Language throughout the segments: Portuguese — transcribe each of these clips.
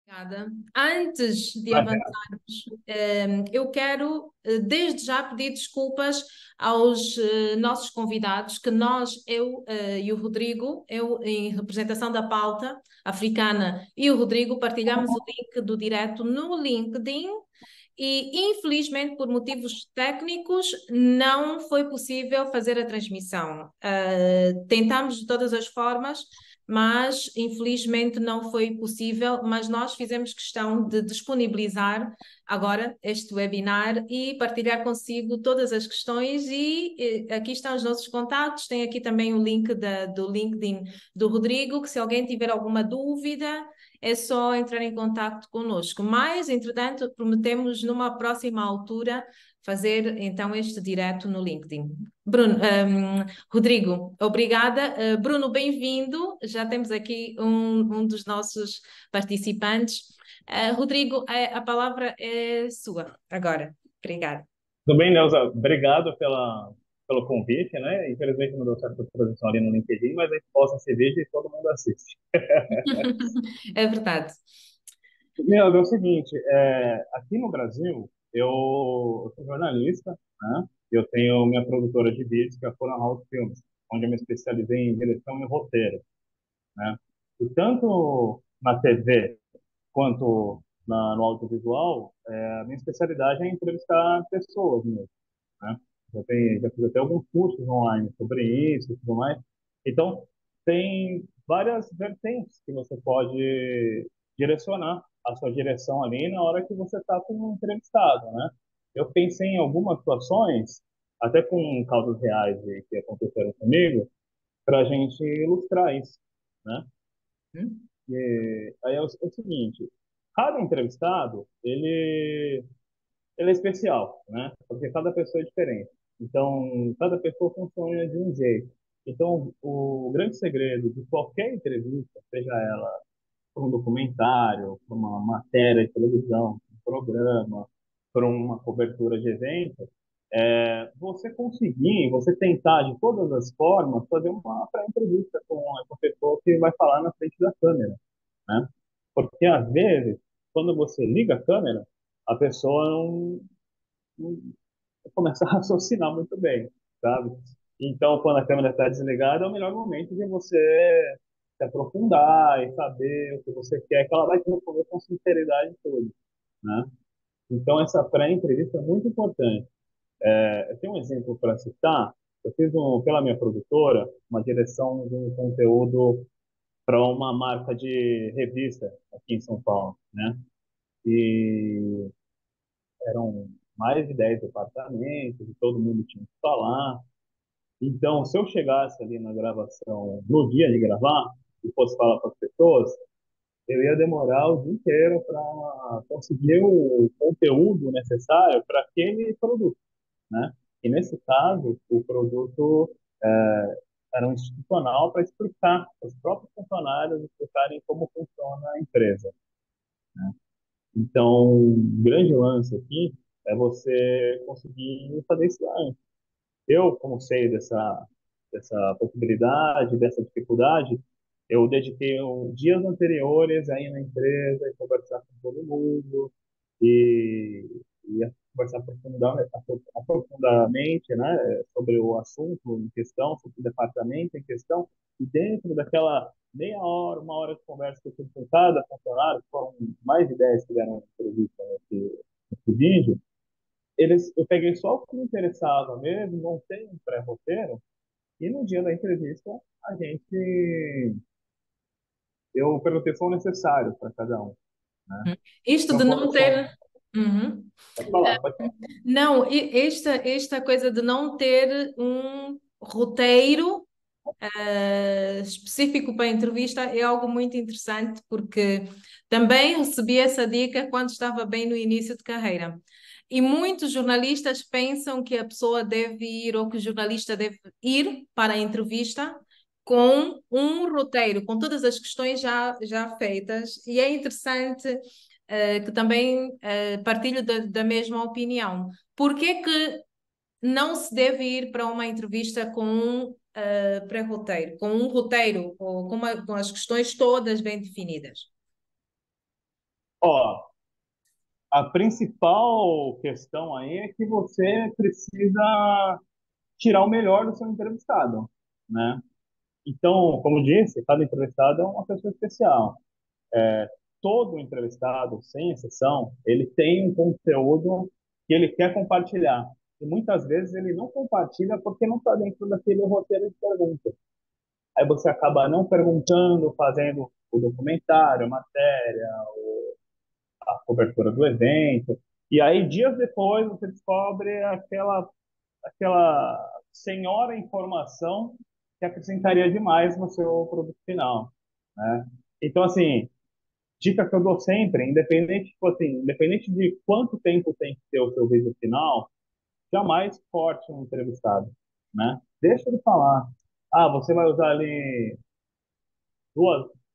Obrigada. Antes de Imagina. avançarmos, eu quero desde já pedir desculpas aos nossos convidados, que eu e o Rodrigo, eu em representação da pauta africana e o Rodrigo partilhamos o link do direto no LinkedIn e infelizmente por motivos técnicos não foi possível fazer a transmissão. Tentámos de todas as formas, mas infelizmente não foi possível, mas nós fizemos questão de disponibilizar agora este webinar e partilhar consigo todas as questões e aqui estão os nossos contatos, tem aqui também o link do LinkedIn do Rodrigo, que se alguém tiver alguma dúvida, é só entrar em contato conosco. Mas, entretanto, prometemos numa próxima altura fazer então este direto no LinkedIn. Rodrigo, obrigada. Bruno, bem-vindo. Já temos aqui um dos nossos participantes. Rodrigo, a palavra é sua agora. Obrigada. Tudo bem, Neuza? Obrigado pelo convite, né? Infelizmente não deu certo a posição ali no LinkedIn, mas a gente posta esse vídeo e todo mundo assiste. É verdade. Neuza, é o seguinte, aqui no Brasil, eu sou jornalista, né? Eu tenho minha produtora de vídeos, que é a Foran House Films, onde eu me especializei em direção e roteiro, né? E tanto na TV quanto no audiovisual, a minha especialidade é entrevistar pessoas mesmo, né? Já fiz até alguns cursos online sobre isso e tudo mais. Então, tem várias vertentes que você pode direcionar a sua direção ali na hora que você está com um entrevistado, né? Eu pensei em algumas situações, até com casos reais que aconteceram comigo, para a gente ilustrar isso, né? Hum? E aí é o seguinte, cada entrevistado, ele é especial, né? Porque cada pessoa é diferente. Então, cada pessoa funciona de um jeito. Então, o grande segredo de qualquer entrevista, seja ela por um documentário, por uma matéria de televisão, um programa, por uma cobertura de evento, você conseguir, você tentar de todas as formas fazer uma pré-entrevista com a pessoa que vai falar na frente da câmera, né? Porque às vezes, quando você liga a câmera, a pessoa não começa a raciocinar muito bem, sabe? Então, quando a câmera está desligada, é o melhor momento de você se aprofundar e saber o que você quer, que ela vai te responder com sinceridade toda, né? Então, essa pré-entrevista é muito importante. Eu tenho um exemplo para citar. Eu fiz pela minha produtora uma direção de um conteúdo para uma marca de revista aqui em São Paulo, né? E eram mais de 10 departamentos, e todo mundo tinha que falar. Então, se eu chegasse ali na gravação, no dia de gravar, e fosse falar para as pessoas, eu ia demorar o dia inteiro para conseguir o conteúdo necessário para aquele produto, né? E nesse caso, o produto era um institucional para explicar, os próprios funcionários explicarem como funciona a empresa. Então, o grande lance aqui é você conseguir fazer isso antes. Eu, como sei dessa possibilidade, dessa dificuldade, eu dediquei dias anteriores aí na empresa e conversar com todo mundo e, e conversar aprofundadamente, né, sobre o assunto em questão, sobre o departamento em questão, e dentro daquela meia hora, uma hora de conversa que eu tive com cada funcionário, foram mais de 10 que deram entrevista nesse vídeo, eu peguei só o que me interessava mesmo, não tem um pré-roteiro, e no dia da entrevista, eu perguntei se foi necessário para cada um, né? Isto Não de foram não só. ter. Uhum. Pode falar, pode falar. Não, esta coisa de não ter um roteiro específico para a entrevista é algo muito interessante, porque também recebi essa dica quando estava bem no início de carreira. E muitos jornalistas pensam que a pessoa deve ir, ou que o jornalista deve ir para a entrevista com um roteiro, com todas as questões já feitas, e é interessante que também partilho da mesma opinião. Por que que não se deve ir para uma entrevista com um pré-roteiro, com um roteiro ou com as questões todas bem definidas? Ó, a principal questão aí é que você precisa tirar o melhor do seu entrevistado, né? Então, como disse, cada entrevistado é uma pessoa especial. Todo entrevistado, sem exceção, ele tem um conteúdo que ele quer compartilhar. E muitas vezes ele não compartilha porque não está dentro daquele roteiro de perguntas. Aí você acaba não perguntando, fazendo o documentário, a matéria, a cobertura do evento. E aí, dias depois, você descobre aquela senhora informação que acrescentaria demais no seu produto final, né? Então, assim, dica que eu dou sempre, independente, tipo assim, independente de quanto tempo tem que ter o seu vídeo final, jamais corte um entrevistado, né? Deixa ele falar. Ah, você vai usar ali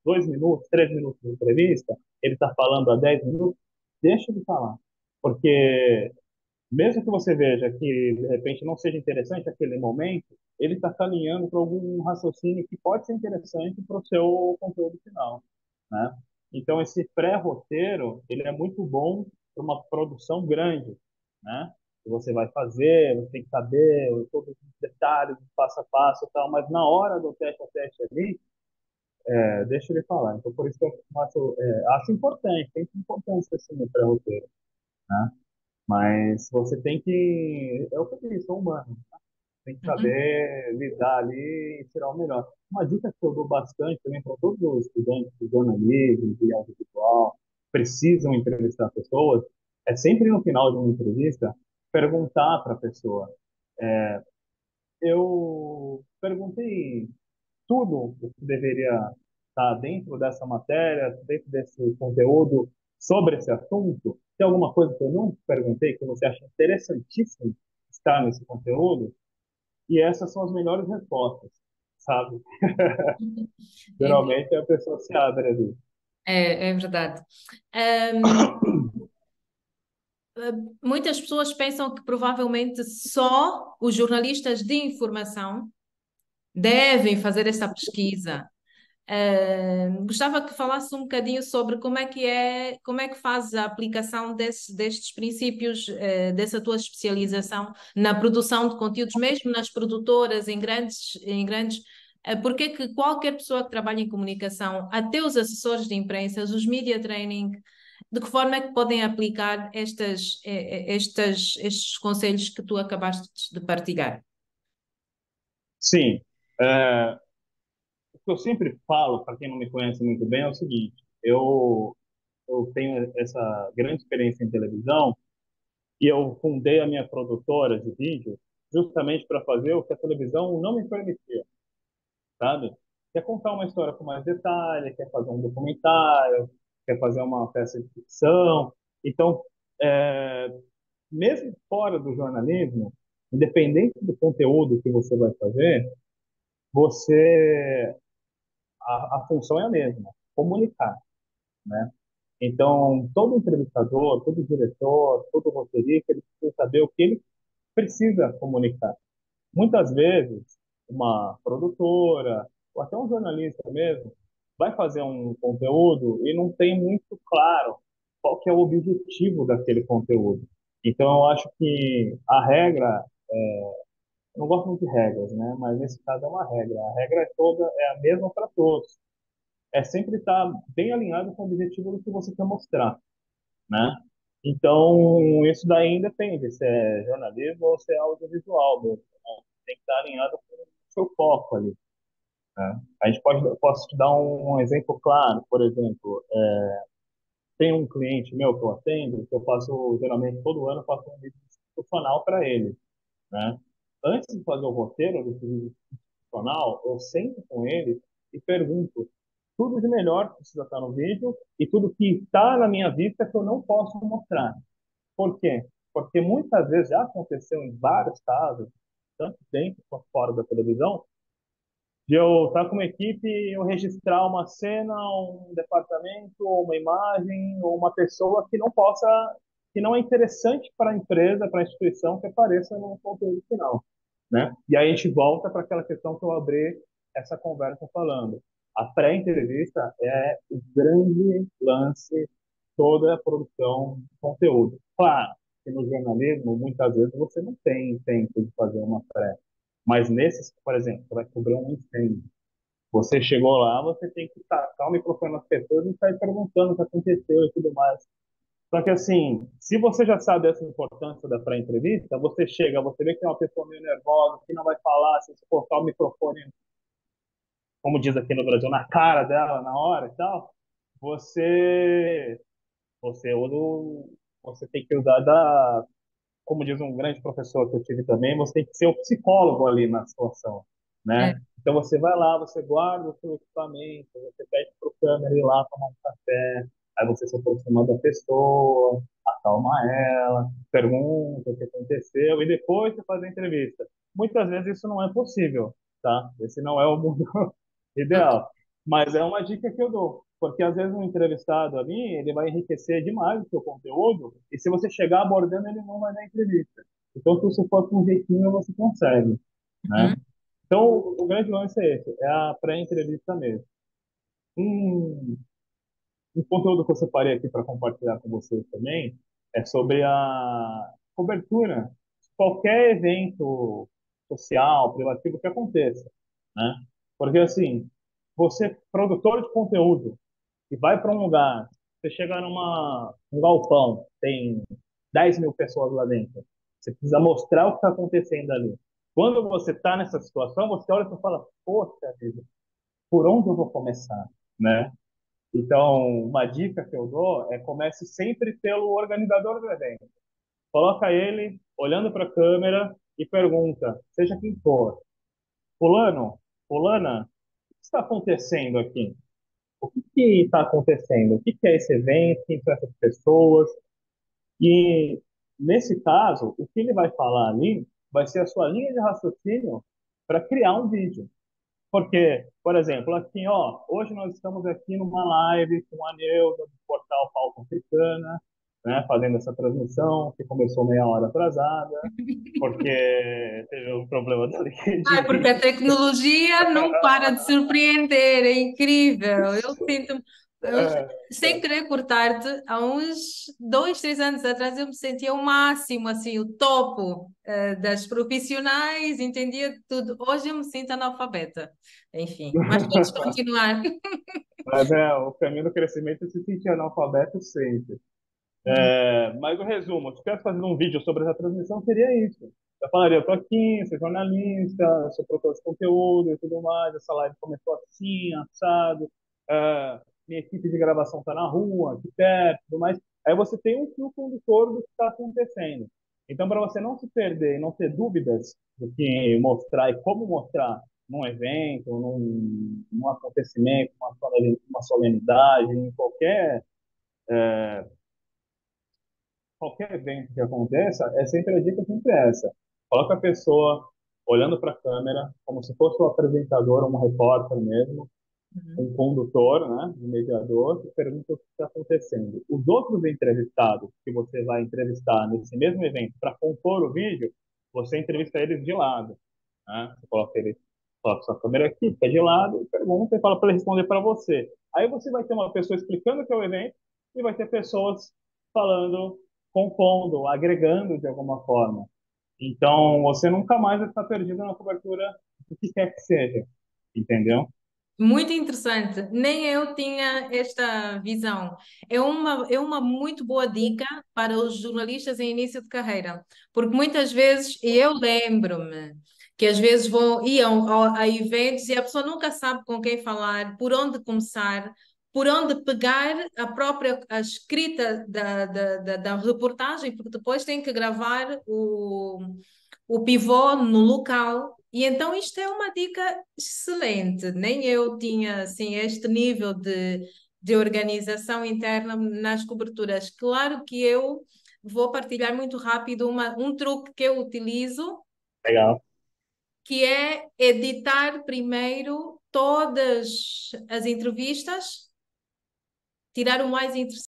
2 minutos, 3 minutos de entrevista, ele está falando há 10 minutos, deixa ele falar. Porque mesmo que você veja que de repente não seja interessante aquele momento, ele está caminhando para algum raciocínio que pode ser interessante para o seu conteúdo final, né? Então esse pré-roteiro ele é muito bom para uma produção grande, né? Que você vai fazer, você tem que saber todos os detalhes, passo a passo, e tal, mas na hora do teste a teste ali, deixa ele falar. Então por isso que eu acho importante, tem importância assim no pré-roteiro, né? Mas você tem que. É o que eu disse, sou humano. Tem que Uhum. saber lidar ali e tirar o melhor. Uma dica que eu dou bastante também para todos os estudantes de jornalismo, de audiovisual, precisam entrevistar pessoas, é sempre no final de uma entrevista perguntar para a pessoa. Eu perguntei tudo o que deveria estar dentro dessa matéria, dentro desse conteúdo sobre esse assunto? Tem alguma coisa que eu não perguntei que você acha interessantíssimo estar nesse conteúdo? E essas são as melhores respostas, sabe? Ent- Geralmente a pessoa se abre ali. É verdade. Ahm, Muitas pessoas pensam que provavelmente só os jornalistas de informação devem fazer essa pesquisa. Gostava que falasse um bocadinho sobre como é que fazes a aplicação destes princípios, dessa tua especialização na produção de conteúdos, mesmo nas produtoras, porque que qualquer pessoa que trabalha em comunicação, até os assessores de imprensa, os media training, de que forma é que podem aplicar estes conselhos que tu acabaste de partilhar? Sim, o que eu sempre falo, para quem não me conhece muito bem, é o seguinte: eu tenho essa grande experiência em televisão e eu fundei a minha produtora de vídeo justamente para fazer o que a televisão não me permitia, sabe? Quer contar uma história com mais detalhe, quer fazer um documentário, quer fazer uma peça de ficção. Então, é, mesmo fora do jornalismo, independente do conteúdo que você vai fazer, você a função é a mesma, comunicar, né? Então, todo entrevistador, todo diretor, todo roteirista, ele precisa saber o que ele precisa comunicar. Muitas vezes, uma produtora, ou até um jornalista mesmo, vai fazer um conteúdo e não tem muito claro qual que é o objetivo daquele conteúdo. Então, eu acho que a regra, eu não gosto muito de regras, né? Mas nesse caso é uma regra. A regra é a mesma para todos. É sempre estar bem alinhado com o objetivo do que você quer mostrar, né? Então, isso daí independe se é jornalismo ou se é audiovisual mesmo, né? Tem que estar alinhado com o seu foco ali, né? Eu posso te dar um exemplo claro, por exemplo, tem um cliente meu que eu atendo, que eu faço, geralmente, todo ano, eu faço um vídeo institucional para ele, né? Antes de fazer o roteiro desse vídeo institucional, eu sento com ele e pergunto tudo de melhor que precisa estar no vídeo e tudo que está na minha vista que eu não posso mostrar. Por quê? Porque muitas vezes já aconteceu em vários casos, tanto dentro quanto fora da televisão, de eu estar com uma equipe e eu registrar uma cena, um departamento, ou uma imagem, ou uma pessoa que não possa, que não é interessante para a empresa, para a instituição que apareça no conteúdo final, né? E aí a gente volta para aquela questão que eu abri essa conversa falando. A pré-entrevista é o grande lance toda a produção de conteúdo. Claro que no jornalismo, muitas vezes, você não tem tempo de fazer uma pré. Mas nesses, por exemplo, você vai cobrir um incêndio. Você chegou lá, você tem que tacar o microfone nas pessoas e sair perguntando o que aconteceu e tudo mais. Só que assim, se você já sabe essa importância da pré-entrevista, você chega, você vê que é uma pessoa meio nervosa, que não vai falar, se você colocar o microfone, como diz aqui no Brasil, na cara dela na hora e tal, você você você tem que usar da, como diz um grande professor que eu tive também, você tem que ser o psicólogo ali na situação, É, né? Então você vai lá, você guarda o seu equipamento, você pede para o câmera ir lá tomar um café, aí você se aproxima da pessoa, acalma ela, pergunta o que aconteceu e depois você faz a entrevista. Muitas vezes isso não é possível, tá? Esse não é o mundo ok. ideal, mas é uma dica que eu dou. Porque às vezes um entrevistado ali, ele vai enriquecer demais o seu conteúdo, e se você chegar abordando, ele não vai dar entrevista. Então, se você for com um jeitinho, você consegue, né? Uhum. Então, o grande lance é esse, é a pré-entrevista mesmo. Um, um conteúdo que eu separei aqui para compartilhar com vocês também é sobre a cobertura de qualquer evento social, privativo que aconteça, né? Porque, assim, você, produtor de conteúdo, e vai para um lugar, você chega um galpão, tem 10 mil pessoas lá dentro, você precisa mostrar o que está acontecendo ali. Quando você está nessa situação, você olha e fala, poxa vida, por onde eu vou começar, né? Então, uma dica que eu dou é comece sempre pelo organizador do evento. Coloca ele olhando para a câmera e pergunta, seja quem for, fulano, fulana, o que está acontecendo aqui? O que está acontecendo? O que é esse evento? Quem são essas pessoas? E, nesse caso, o que ele vai falar ali vai ser a sua linha de raciocínio para criar um vídeo. Porque, por exemplo, assim, ó, hoje nós estamos aqui numa live com a Neuza do portal Pauta Africana, né, fazendo essa transmissão, que começou meia hora atrasada, porque teve um problema do Ai, porque LinkedIn. a tecnologia não para de surpreender, é incrível. Eu sinto-me, eu, sem querer cortar-te, há uns 2, 3 anos atrás eu me sentia o máximo, assim, o topo, das profissionais, entendia de tudo. Hoje eu me sinto analfabeta. Enfim, mas vamos continuar. Mas é, o caminho do crescimento é se sentir analfabeto sempre. Mas o resumo, se eu estivesse fazendo um vídeo sobre essa transmissão, seria isso. Eu falaria, eu tô aqui, sou jornalista, sou produtor de conteúdo e tudo mais, essa live começou assim, assado, minha equipe de gravação está na rua, aqui perto, tudo mais. Aí você tem um fio condutor do que está acontecendo. Então, para você não se perder e não ter dúvidas do que mostrar e como mostrar num evento, num acontecimento, uma solenidade, em qualquer evento que aconteça, é sempre a dica sempre essa. Coloca a pessoa olhando para a câmera, como se fosse um apresentador, um repórter mesmo, Uhum. um condutor, né, um mediador, e pergunta o que está acontecendo. Os outros entrevistados que você vai entrevistar nesse mesmo evento para compor o vídeo, você entrevista eles de lado, né? Você coloca sua câmera aqui, fica de lado, e pergunta e fala para ele responder para você. Aí você vai ter uma pessoa explicando o que é o evento e vai ter pessoas falando, compondo, agregando de alguma forma. Então, você nunca mais vai estar perdido na cobertura do que quer que seja, entendeu? Muito interessante. Nem eu tinha esta visão. É uma muito boa dica para os jornalistas em início de carreira, porque muitas vezes, e eu lembro-me que às vezes iam a eventos e a pessoa nunca sabe com quem falar, por onde começar, por onde pegar a escrita da reportagem, porque depois tem que gravar o pivô no local. E então isto é uma dica excelente. Nem eu tinha assim este nível de organização interna nas coberturas. Claro que eu vou partilhar muito rápido um truque que eu utilizo, Legal. que é editar primeiro todas as entrevistas, tirar o mais interessante